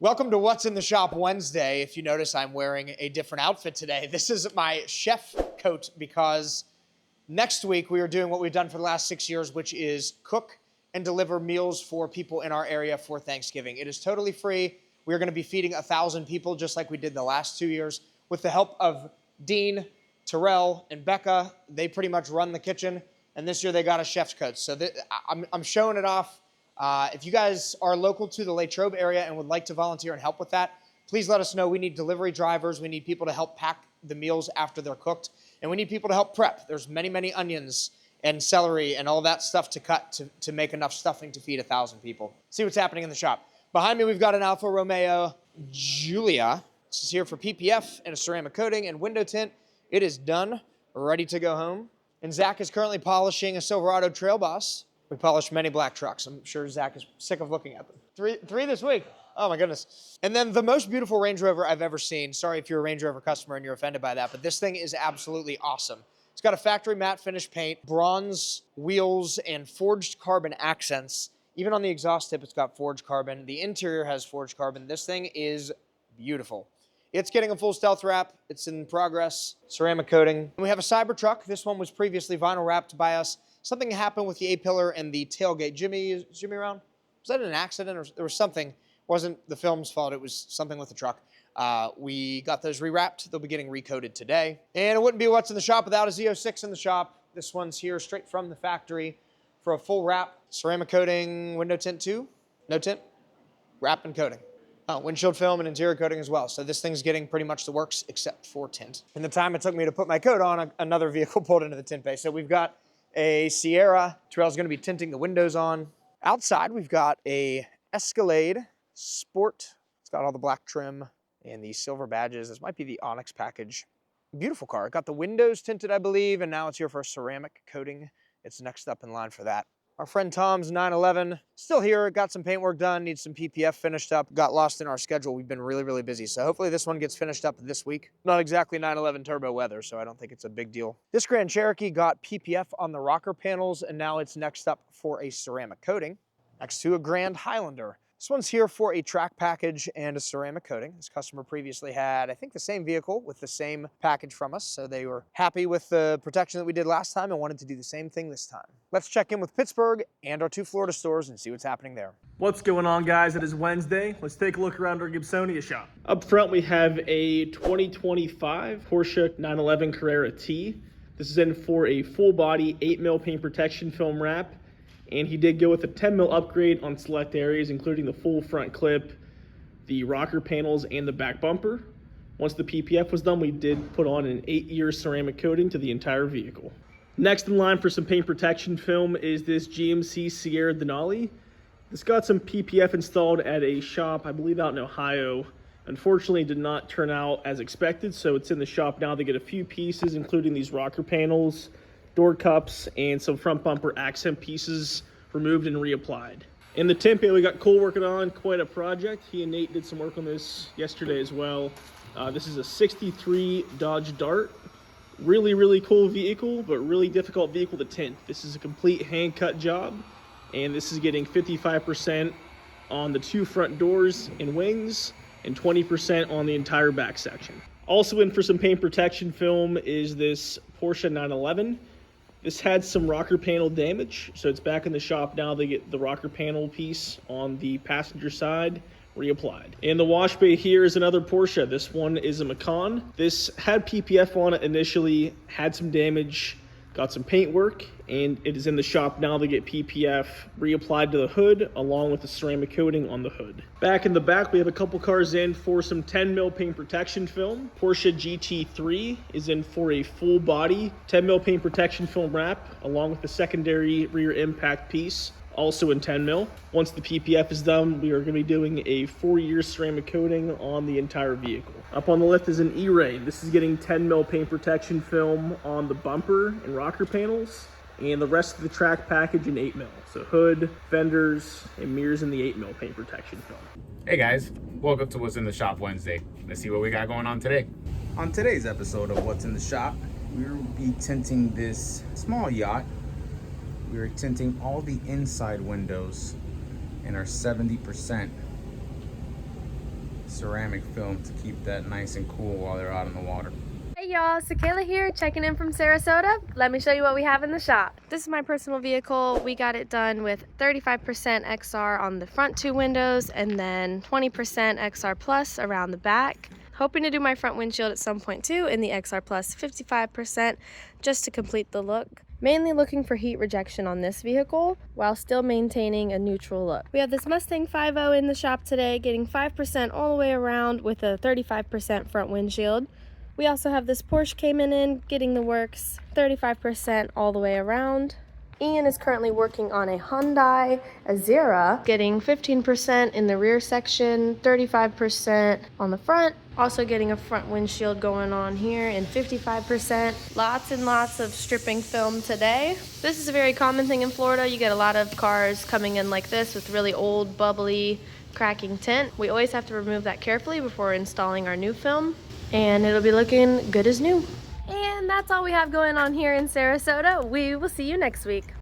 Welcome to What's in the Shop Wednesday. If you notice, I'm wearing a different outfit today. This is my chef coat because next week we are doing what we've done for the last 6 years, which is cook and deliver meals for people in our area for Thanksgiving. It is totally free. We are going to be feeding 1,000 people just like we did the last 2 years with the help of Dean, Terrell, and Becca. They pretty much run the kitchen, and this year they got a chef's coat. So I'm showing it off. If you guys are local to the LATROBE area and would like to volunteer and help with that, please let us know. We need delivery drivers. We need people to help pack the meals after they're cooked. And we need people to help prep. There's many, many onions and celery and all that stuff to cut to make enough stuffing to feed 1,000 people. See what's happening in the shop. Behind me, we've got an Alfa Romeo Giulia. This is here for PPF and a ceramic coating and window tint. It is done, ready to go home. And Zach is currently polishing a Silverado Trail Boss. We polished many black trucks. I'm sure Zach is sick of looking at them. Three this week. Oh my goodness. And then the most beautiful Range Rover I've ever seen. Sorry if you're a Range Rover customer and you're offended by that, but this thing is absolutely awesome. It's got a factory matte finish paint, bronze wheels, and forged carbon accents. Even on the exhaust tip, it's got forged carbon. The interior has forged carbon. This thing is beautiful. It's getting a full stealth wrap. It's in progress. Ceramic coating. And we have a Cybertruck. This one was previously vinyl wrapped by us. Something happened with the A-pillar and the tailgate. Jimmy around? Was that an accident or there was something? It wasn't the film's fault. It was something with the truck. We got those rewrapped. They'll be getting recoated today. And it wouldn't be What's in the Shop without a Z06 in the shop. This one's here straight from the factory for a full wrap. Ceramic coating, window tint too. No tint, wrap and coating. Windshield film and interior coating as well. So this thing's getting pretty much the works except for tint. In the time it took me to put my coat on, another vehicle pulled into the tint bay. So we've got a Sierra. Terrell's going to be tinting the windows on. Outside, we've got a Escalade Sport. It's got all the black trim and the silver badges. This might be the Onyx package. Beautiful car. It got the windows tinted, I believe, and now it's here for a ceramic coating. It's next up in line for that. Our friend Tom's 911, still here, got some paintwork done, needs some PPF finished up, got lost in our schedule. We've been really, really busy. So hopefully this one gets finished up this week. Not exactly 911 turbo weather, so I don't think it's a big deal. This Grand Cherokee got PPF on the rocker panels, and now it's next up for a ceramic coating, next to a Grand Highlander. This one's here for a track package and a ceramic coating. This customer previously had, I think, the same vehicle with the same package from us, so they were happy with the protection that we did last time and wanted to do the same thing this time. Let's check in with Pittsburgh and our 2 Florida stores and see what's happening there. What's going on, guys? It is Wednesday. Let's take a look around our Gibsonia shop. Up front, we have a 2025 Porsche 911 Carrera T. This is in for a full body 8mm paint protection film wrap. And he did go with a 10mm upgrade on select areas, including the full front clip, the rocker panels, and the back bumper. Once the PPF was done, we did put on an 8-year ceramic coating to the entire vehicle. Next in line for some paint protection film is this GMC Sierra Denali. This got some PPF installed at a shop, I believe out in Ohio. Unfortunately, it did not turn out as expected, so it's in the shop now. They get a few pieces, including these rocker panels, door cups, and some front bumper accent pieces removed and reapplied. In the tint bay, we got Cole working on quite a project. He and Nate did some work on this yesterday as well. This is a 63 Dodge Dart. Really, really cool vehicle, but really difficult vehicle to tint. This is a complete hand cut job, and this is getting 55% on the 2 front doors and wings, and 20% on the entire back section. Also in for some paint protection film is this Porsche 911. This had some rocker panel damage, so it's back in the shop now. They get the rocker panel piece on the passenger side reapplied. In the wash bay here is another Porsche. This one is a Macan. This had PPF on it initially, had some damage, got some paint work, and it is in the shop now to get PPF reapplied to the hood along with the ceramic coating on the hood. Back in the back, we have a couple cars in for some 10mm paint protection film. Porsche GT3 is in for a full body 10mm paint protection film wrap along with the secondary rear impact piece, also in 10mm. Once the PPF is done, we are going to be doing a 4-year ceramic coating on the entire vehicle. Up on the left is an E-Ray. This is getting 10mm paint protection film on the bumper and rocker panels, and the rest of the track package in 8mm. So hood, fenders, and mirrors in the 8mm paint protection film. Hey guys, welcome to What's in the Shop Wednesday. Let's see what we got going on today. On today's episode of What's in the Shop, we'll be tinting this small yacht. We're tinting all the inside windows in our 70% ceramic film to keep that nice and cool while they're out in the water. Hey y'all, so Kayla here, checking in from Sarasota. Let me show you what we have in the shop. This is my personal vehicle. We got it done with 35% XR on the front two windows and then 20% XR Plus around the back. Hoping to do my front windshield at some point too in the XR Plus 55% just to complete the look. Mainly looking for heat rejection on this vehicle while still maintaining a neutral look. We have this Mustang 5.0 in the shop today, getting 5% all the way around with a 35% front windshield. We also have this Porsche Cayman in, getting the works, 35% all the way around. Ian is currently working on a Hyundai Azera, getting 15% in the rear section, 35% on the front. Also getting a front windshield going on here and 55%. Lots and lots of stripping film today. This is a very common thing in Florida. You get a lot of cars coming in like this with really old, bubbly, cracking tint. We always have to remove that carefully before installing our new film, and it'll be looking good as new. And that's all we have going on here in Sarasota. We will see you next week.